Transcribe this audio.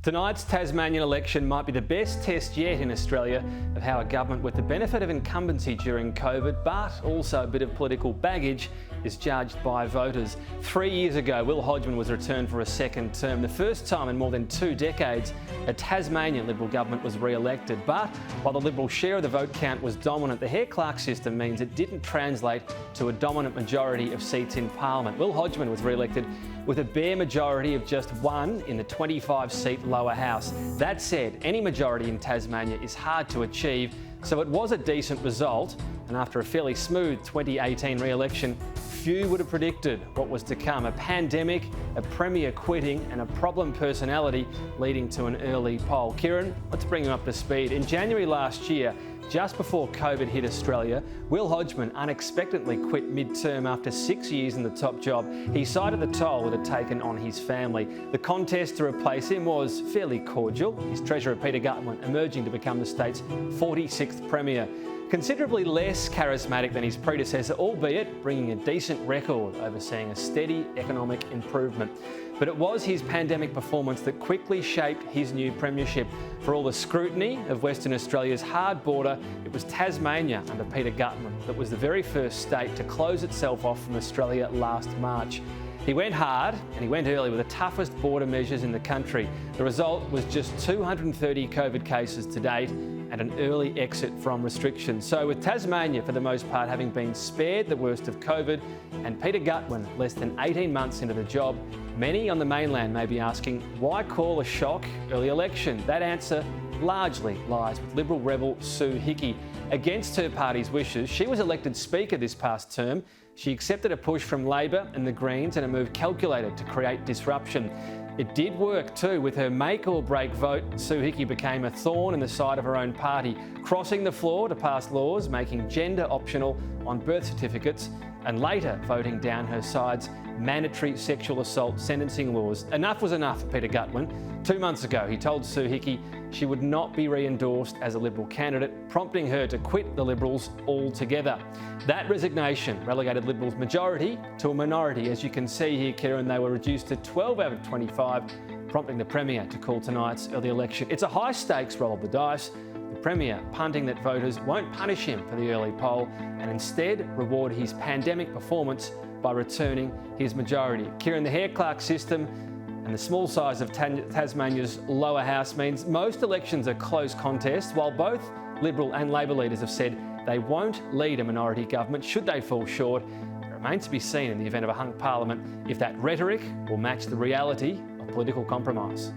Tonight's Tasmanian election might be the best test yet in Australia of how a government with the benefit of incumbency during COVID, but also a bit of political baggage, is judged by voters. 3 years ago, Will Hodgman was returned for a second term, the first time in more than 2 decades a Tasmanian Liberal government was re-elected. But while the Liberal share of the vote count was dominant, the Hare-Clark system means it didn't translate to a dominant majority of seats in Parliament. Will Hodgman was re-elected with a bare majority of just 1 in the 25-seat lower house. That said, any majority in Tasmania is hard to achieve, so it was a decent result, and after a fairly smooth 2018 re-election, few would have predicted what was to come: a pandemic, a Premier quitting and a problem personality leading to an early poll. Kieran, let's bring you up to speed. In January last year, just before COVID hit Australia, Will Hodgman unexpectedly quit mid-term after 6 years in the top job. He cited the toll it had taken on his family. The contest to replace him was fairly cordial, his Treasurer Peter Gutwein emerging to become the state's 46th Premier. Considerably less charismatic than his predecessor, albeit bringing a decent record overseeing a steady economic improvement. But it was his pandemic performance that quickly shaped his new premiership. For all the scrutiny of Western Australia's hard border, it was Tasmania under Peter Gutwein that was the very first state to close itself off from Australia last March. He went hard and he went early with the toughest border measures in the country. The result was just 230 COVID cases to date and an early exit from restrictions. So with Tasmania, for the most part, having been spared the worst of COVID, and Peter Gutwein less than 18 months into the job, many on the mainland may be asking, why call a shock early election? That answer largely lies with Liberal rebel Sue Hickey. Against her party's wishes, she was elected Speaker this past term. She accepted a push from Labor and the Greens in a move calculated to create disruption. It did work too. With her make or break vote, Sue Hickey became a thorn in the side of her own party, crossing the floor to pass laws making gender optional on birth certificates, and later voting down her side's mandatory sexual assault sentencing laws. Enough was enough for Peter Gutwein. 2 months ago, he told Sue Hickey she would not be re-endorsed as a Liberal candidate, prompting her to quit the Liberals altogether. That resignation relegated Liberals' majority to a minority. As you can see here, Kieran, they were reduced to 12 out of 25, prompting the Premier to call tonight's early election. It's a high-stakes roll of the dice. The Premier punting that voters won't punish him for the early poll and instead reward his pandemic performance by returning his majority. Kieran, the Hare-Clark system and the small size of Tasmania's lower house means most elections are close contests, while both Liberal and Labor leaders have said they won't lead a minority government should they fall short. It remains to be seen in the event of a hung parliament if that rhetoric will match the reality of political compromise.